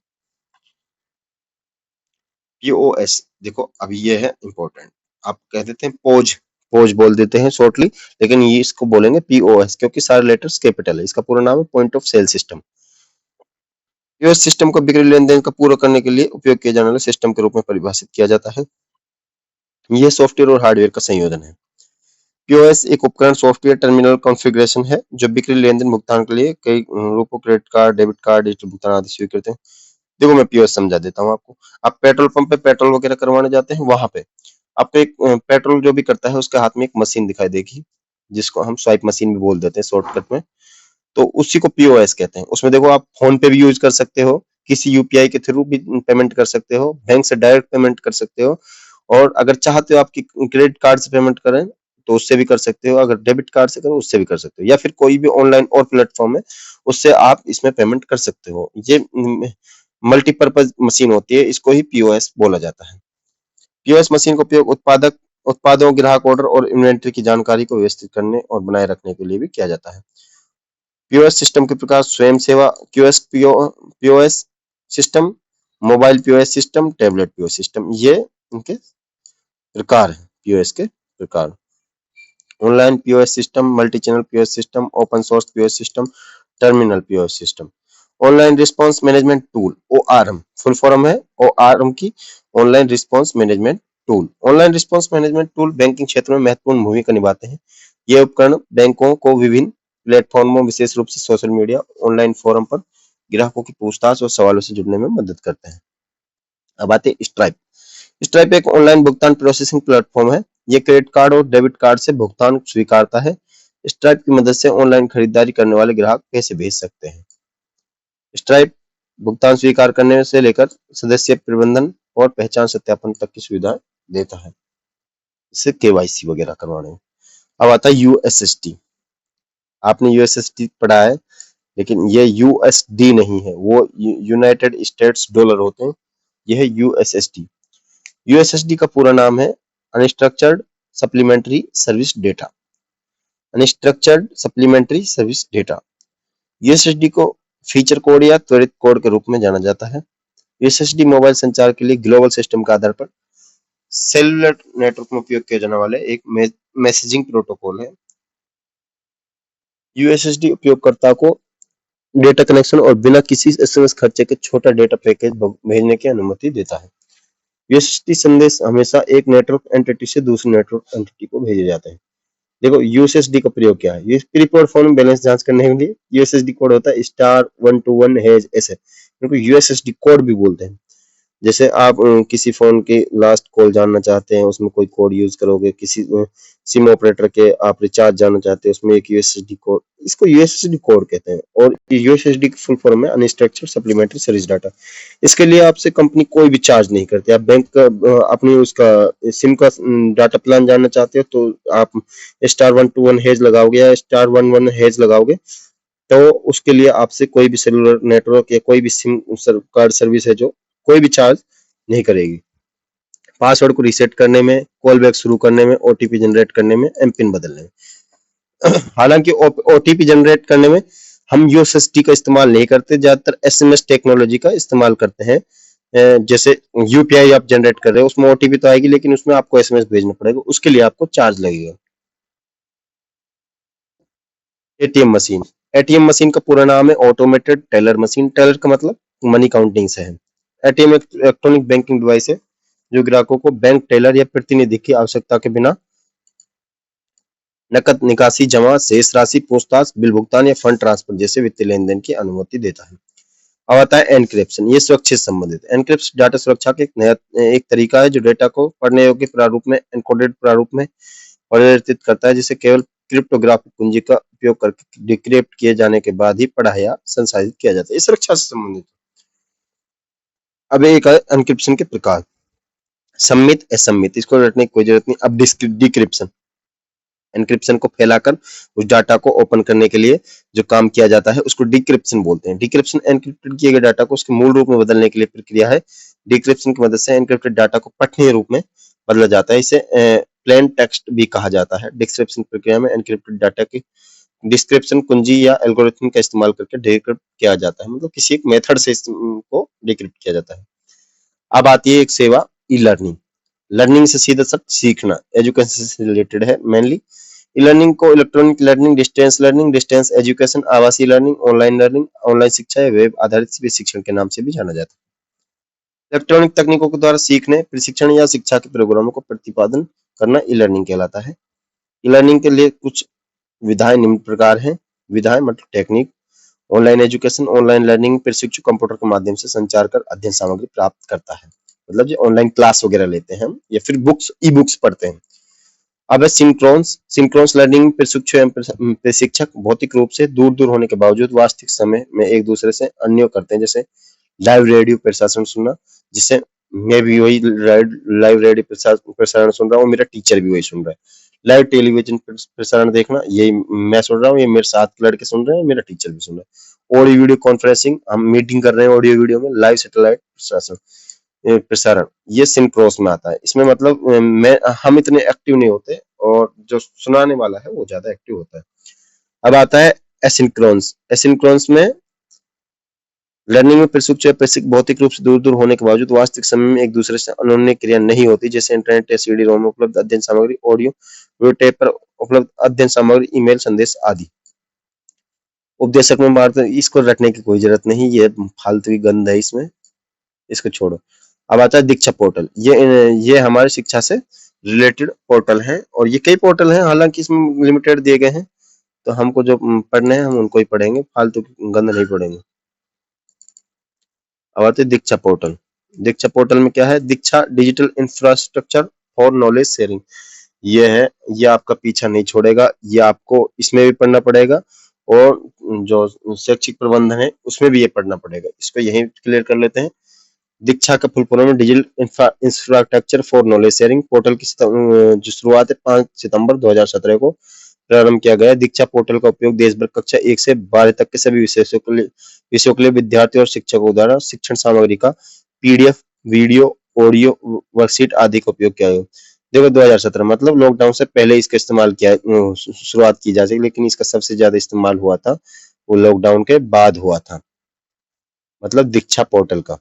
POS, देखो अभी ये है इंपॉर्टेंट। आप कह देते हैं पोज पोज बोल देते हैं शॉर्टली, लेकिन ये इसको बोलेंगे पीओएस क्योंकि सारे लेटर्स कैपिटल है। इसका पूरा नाम है point of sale system. POS system को बिक्री लेन-देन का पूरा करने के लिए उपयोग किए जाने वाले सिस्टम के रूप में परिभाषित किया जाता है। यह सॉफ्टवेयर और हार्डवेयर का संयोजन है। पीओएस एक उपकरण सॉफ्टवेयर टर्मिनल कॉन्फ़िगरेशन है जो बिक्री लेन-देन भुगतान के लिए कई रूपों credit card, debit card, digital भुगतान आदि स्वीकृत है। देखो मैं पीओएस समझा देता हूँ आपको। आप पेट्रोल पंप पे पेट्रोल वगैरह करवाने जाते हैं, वहां पे आपको एक पेट्रोल जो भी करता है उसके हाथ में एक मशीन दिखाई देगी, जिसको हम स्वाइप मशीन भी बोल देते हैं शॉर्टकट में। तो उसी को पीओएस कहते हैं। उसमें देखो आप फोन पे भी यूज कर सकते हो, किसी यूपीआई के थ्रू भी पेमेंट कर सकते हो, बैंक से डायरेक्ट पेमेंट कर सकते हो, और अगर चाहते हो आपकी क्रेडिट कार्ड से पेमेंट करें तो उससे भी कर सकते हो, अगर डेबिट कार्ड से करो उससे भी कर सकते हो, या फिर कोई भी ऑनलाइन और प्लेटफॉर्म है उससे आप इसमें पेमेंट कर सकते हो। ये मल्टीपर्पज मशीन होती है, इसको ही पीओएस बोला जाता है। पीओएस मशीन का उपयोग उत्पादों, ग्राहक ऑर्डर और इन्वेंट्री की जानकारी को व्यवस्थित करने और बनाए रखने के लिए भी किया जाता है। पीओएस सिस्टम के प्रकार स्वयं सेवा POS system, mobile POS system, tablet POS system, ये इनके प्रकार हैं। पीओएस के प्रकार online POS system, multi channel POS system, open source POS system, terminal POS system. Online response management tool ORM full form है ओआरएम की, online response management tool. Online response management tool banking क्षेत्र में महत्वपूर्ण भूमिका निभाते हैं। ये उपकरण बैंकों को विभिन्न प्लेटफॉर्मों, विशेष रूप से सोशल मीडिया, ऑनलाइन फोरम पर ग्राहकों की पूछताछ और सवालों से जुड़ने में मदद करते हैं। अब आते हैं स्ट्राइप। स्ट्राइप एक ऑनलाइन भुगतान प्रोसेसिंग प्लेटफॉर्म है। ये क्रेडिट कार्ड और डेबिट कार्ड से भुगतान स्वीकारता है। स्ट्राइप की मदद से ऑनलाइन खरीदारी करने वाले ग्राहक पैसे भेज सकते हैं। स्ट्राइप भुगतान स्वीकार करने से लेकर सदस्य प्रबंधन और पहचान सत्यापन तक की सुविधा देता है, इससे केवाईसी वगैरह करवाने में। अब आता है यूएसएसडी। आपने यूएसएसडी पढ़ा है, लेकिन ये यूएसडी नहीं है, वो यूनाइटेड स्टेट्स डॉलर होते हैं। यह है यूएसएसडी। यूएसएसडी का पूरा नाम है unstructured supplementary service data. Unstructured supplementary service data. USSD को फीचर कोड या त्वरित कोड के रूप में जाना जाता है। यूएसएसडी मोबाइल संचार के लिए ग्लोबल सिस्टम के आधार पर सेलुलर नेटवर्क में उपयोग किया जाने वाले एक मैसेजिंग प्रोटोकॉल है। यूएसएसडी उपयोगकर्ता को डेटा कनेक्शन और बिना किसी एसएमएस खर्चे के छोटा डेटा पैकेज भेजने की अनुमति देता है। यूएसएसडी संदेश हमेशा एक नेटवर्क एंटिटी से दूसरी नेटवर्क एंटिटी को भेजे जाते हैं। देखो यूएसएसडी का प्रयोग क्या है। ये प्रीपेड फोन में बैलेंस जांच करने के लिए यूएसएसडी कोड होता है *121# ऐसे, इनको यूएसएसडी कोड भी बोलते हैं। जैसे आप किसी फोन की लास्ट कॉल जानना चाहते हैं, उसमें कोई कोड यूज करोगे, किसी सिम ऑपरेटर के आप रिचार्ज जानना चाहते हैं, उसमें एक यूएसएसडी कोड, इसको यूएसएसडी कोड कहते हैं। और यूएसएसडी की फुल फॉर्म है अनस्ट्रक्चर्ड सप्लीमेंट्री सर्विस डाटा। इसके लिए आपसे कंपनी कोई भी चार्ज नहीं करती। आप बैंक का अपनी उसका सिम का डाटा प्लान जानना चाहते हो तो आप *121# लगाओगे या *11# लगाओगे, तो उसके लिए आपसे कोई भी सेलुलर नेटवर्क या कोई भी सिम कार्ड सर्विस है जो कोई भी चार्ज नहीं करेगी। पासवर्ड को रीसेट करने में, कॉल बैक शुरू करने में, ओटीपी जनरेट करने में, एमपिन बदलने में। हालांकि ओटीपी जनरेट करने में हम यूएसएसडी का इस्तेमाल नहीं करते, ज्यादातर एसएमएस टेक्नोलॉजी का इस्तेमाल करते हैं। जैसे यूपीआई आप जनरेट कर रहे हो, उसमें ओटीपी तो आएगी लेकिन उसमें आपको एसएमएस भेजना पड़ेगा, उसके लिए आपको चार्ज लगेगा। ATM machine. एटीएम मशीन का पूरा नाम है ऑटोमेटेड टेलर मशीन। टेलर का मतलब मनी काउंटिंग से है। एटीएम एक इलेक्ट्रॉनिक बैंकिंग डिवाइस है जो ग्राहकों को बैंक टेलर या प्रतिनिधि की आवश्यकता के बिना नकद निकासी, जमा, शेष राशि, पूछताछ, बिल भुगतान या फंड ट्रांसफर जैसे वित्तीय लेन देन की अनुमति देता है। अब आता है एनक्रिप्शन। ये सुरक्षित संबंधित। एनक्रिप्शन डाटा सुरक्षा का एक तरीका है जो डेटा को पढ़ने योग्य प्रारूप में, एन्कोडेड प्रारूप में परिवर्तित करता है, जिसे केवल क्रिप्टोग्राफिक कुंजी का उपयोग करके डिक्रिप्ट किए जाने के बाद ही पढ़ा या संसाधित किया जाता है। इस सुरक्षा से संबंधित। अब एक है एनक्रिप्शन के प्रकार। सम्मित, असम्मित, इसको रटने की कोई जरूरत नहीं। अब डिक्रिप्शन। एनक्रिप्शन को फैलाकर उस डाटा को ओपन करने के लिए जो काम किया जाता है उसको डिक्रिप्शन बोलते हैं। डिक्रिप्शन एनक्रिप्टेड किए गए डाटा को उसके मूल रूप में बदलने के लिए प्रक्रिया है। डिक्रिप्शन की मदद से एनक्रिप्टेड डाटा को पठनीय रूप में बदला जाता है। इसे प्लेन टेक्स्ट भी कहा जाता है। डिक्रिप्शन प्रक्रिया में एनक्रिप्टेड डाटा की डिस्क्रिप्शन कुंजी या एल्गोरिथम का इस्तेमाल करके डिक्रिप्ट किया जाता है, मतलब किसी एक मेथड से इसको डिक्रिप्ट किया जाता है। अब आती है एक सेवा, ई लर्निंग। लर्निंग से सीधा सब सीखना, एजुकेशन से रिलेटेड है मेनली। ई लर्निंग को इलेक्ट्रॉनिक लर्निंग, डिस्टेंस एजुकेशन, आवासीय लर्निंग, लर्निंग, ऑनलाइन शिक्षा या वेब आधारित भी शिक्षण के नाम से भी जाना जाता है। इलेक्ट्रॉनिक तकनीकों के द्वारा सीखने, प्रशिक्षण या शिक्षा के प्रोग्रामों को प्रतिपादन करना ई लर्निंग कहलाता है। ई लर्निंग के लिए कुछ विधाएं निम्न प्रकार हैं। विधाएं मतलब technique, online education, online learning, प्रशिक्षु कंप्यूटर के माध्यम से संचार कर अध्ययन सामग्री प्राप्त करता है, मतलब जो ऑनलाइन क्लास वगैरह लेते हैं हम, या फिर बुक्स, ई बुक्स पढ़ते हैं। अब है सिंक्रोन्स लर्निंग, प्रशिक्षु एवं प्रशिक्षक भौतिक रूप से दूर दूर होने के बावजूद वास्तविक समय में एक दूसरे से अन्य करते हैं, जैसे लाइव रेडियो प्रसारण सुनना, जिससे मैं भी वही लाइव रेडियो प्रसारण सुन रहा हूँ, मेरा टीचर भी वही सुन रहा है। लाइव टेलीविजन प्रसारण देखना, यही मैं सुन रहा हूँ, ये मेरे साथ लड़के सुन रहे हैं, मेरा टीचर भी सुन रहा है। ऑडियो वीडियो कॉन्फ्रेंसिंग, हम मीटिंग कर रहे हैं ऑडियो वीडियो में। लाइव सैटेलाइट प्रसारण, ये सिंक्रोस में आता है। इसमें मतलब हम इतने एक्टिव नहीं होते और जो सुनाने वाला है वो ज्यादा एक्टिव होता है। अब आता है एसिंक्रोन्स में लर्निंग में प्रशिक्षक भौतिक रूप से दूर दूर होने के बावजूद वास्तविक समय में एक दूसरे से अनन्य क्रिया नहीं होती, जैसे इंटरनेट या सीडी रोम में उपलब्ध अध्ययन सामग्री, ऑडियो वीडियो टेप पर उपलब्ध अध्ययन सामग्री, ईमेल संदेश आदि। उपदेशक में बात, इसको रटने की कोई जरूरत नहीं, ये फालतू की गंद है इसमें, इसको छोड़ो। अब आता है दीक्षा पोर्टल। ये हमारी शिक्षा से रिलेटेड पोर्टल है, और ये कई पोर्टल हैं, हालांकि इसमें लिमिटेड दिए गए हैं, तो हमको जो पढ़ने हैं हम उनको ही पढ़ेंगे, फालतू की गंद नहीं पढ़ेंगे। अब आते हैं दीक्षा पोर्टल। दीक्षा पोर्टल में क्या है? Diksha digital infrastructure for knowledge sharing. ये है, ये आपका पीछा नहीं छोड़ेगा, ये आपको इसमें भी पढ़ना पड़ेगा, और जो शैक्षिक प्रबंधन है उसमें भी ये पढ़ना पड़ेगा। इसको यहीं क्लियर कर लेते हैं। दीक्षा का फुल फॉर्म है digital infrastructure for knowledge sharing. Portal की जो शुरुआत है 5 सितंबर 2017 को प्रारंभ किया गया। दीक्षा पोर्टल का उपयोग देश भर कक्षा 1 से 12 तक के सभी विषयों के लिए विद्यार्थियों और शिक्षकों द्वारा शिक्षण सामग्री का पीडीएफ, वीडियो, ऑडियो, वर्कशीट आदि का उपयोग किया गया। देखो 2017 मतलब लॉकडाउन से पहले इसका इस्तेमाल किया, शुरुआत की जा सके, लेकिन इसका सबसे ज्यादा इस्तेमाल हुआ था वो लॉकडाउन के बाद हुआ था, मतलब दीक्षा पोर्टल का।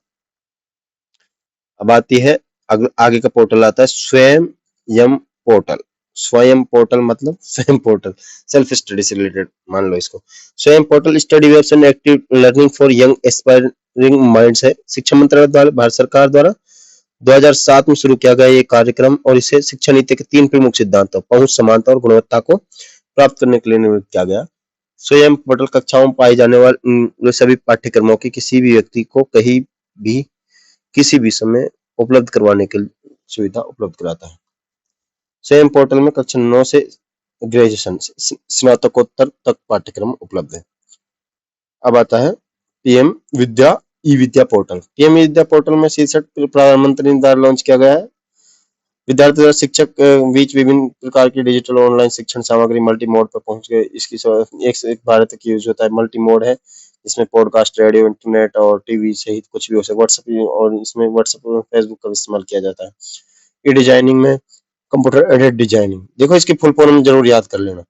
अब आती है आगे का पोर्टल आता है स्वयं पोर्टल। स्वयं पोर्टल मतलब स्वयं पोर्टल, सेल्फ स्टडी से रिलेटेड मान लो इसको। Swayam portal study webs and active learning for young aspiring minds है। शिक्षा मंत्रालय द्वारा, भारत सरकार द्वारा 2007 में शुरू किया गया ये कार्यक्रम, और इसे शिक्षा नीति के 3 प्रमुख सिद्धांतों पहुंच, समानता और गुणवत्ता को प्राप्त करने के लिए निर्मित किया गया। स्वयं पोर्टल कक्षाओं में पाए जाने वाले सभी पाठ्यक्रमों की किसी भी व्यक्ति को कहीं भी किसी भी समय उपलब्ध करवाने की सुविधा उपलब्ध कराता है। स्वयं पोर्टल में कक्षा 9 से ग्रेजुएशन स्नातकोत्तर तक पाठ्यक्रम उपलब्ध है। अब आता है पीएम विद्या ई विद्या पोर्टल। पीएम विद्या पोर्टल में 66 प्रधानमंत्री द्वारा लॉन्च किया गया है। विद्यार्थी और शिक्षक बीच विभिन्न प्रकार की डिजिटल ऑनलाइन शिक्षण सामग्री मल्टी मोड पर पहुंच गए। इसकी एक से एक भारत तक यूज होता है। मल्टी मोड है, इसमें पॉडकास्ट, रेडियो, इंटरनेट और टीवी सहित कुछ भी हो सकता है। व्हाट्सएप, और इसमें व्हाट्सएप और फेसबुक का इस्तेमाल किया जाता है। ई डिजाइनिंग में कंप्यूटर एडेड डिजाइनिंग, देखो इसकी फुल फॉर्म जरूर याद कर लेना,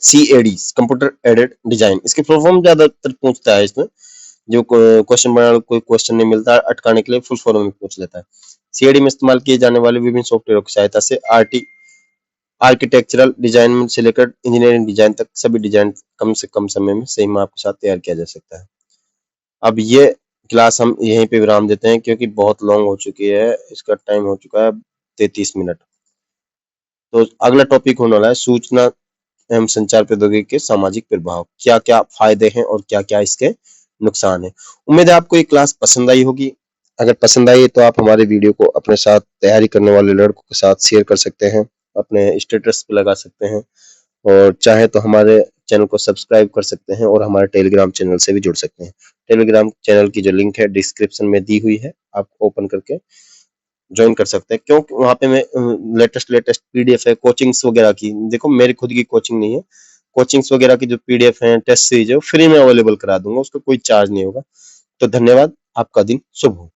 CAD कंप्यूटर एडेड डिजाइन। इसकी फुल फॉर्म ज्यादातर पूछता है इसमें, जो क्वेश्चन बनाने कोई क्वेश्चन नहीं मिलता अटकाने के लिए फुल फॉर्म में पूछ लेता है। CAD में इस्तेमाल किए जाने वाले विभिन्न सॉफ्टवेयर की सहायता से आर्किटेक्चरल डिजाइन से लेकर इंजीनियरिंग डिजाइन तक सभी डिजाइन कम से कम समय में सही माप के साथ तैयार किया जा सकता है। अब ये क्लास हम यहीं पे विराम देते हैं, क्योंकि बहुत लॉन्ग हो चुकी है, इसका टाइम हो चुका है 33 मिनट। तो अगला टॉपिक होने वाला है सूचना एवं संचार प्रौद्योगिकी के सामाजिक प्रभाव। क्या क्या फायदे हैं और क्या क्या इसके नुकसान है। उम्मीद है आपको ये क्लास पसंद आई होगी। अगर पसंद आई तो आप हमारे वीडियो को अपने साथ तैयारी करने वाले लड़कों के साथ शेयर कर सकते हैं, अपने स्टेटस पे लगा सकते हैं, और चाहे तो हमारे चैनल को सब्सक्राइब कर सकते हैं, और हमारे टेलीग्राम चैनल से भी जुड़ सकते हैं। टेलीग्राम चैनल की जो लिंक है डिस्क्रिप्शन में दी हुई है, आप ओपन करके ज्वाइन कर सकते हैं, क्योंकि वहाँ पे मैं लेटेस्ट PDF है कोचिंग्स वगैरह की, देखो मेरी खुद की कोचिंग नहीं है, कोचिंग्स वगैरह की जो PDF है, टेस्ट सीरीज है, फ्री में अवेलेबल करा दूंगा, उसका कोई चार्ज नहीं होगा। तो धन्यवाद, आपका दिन शुभ हो।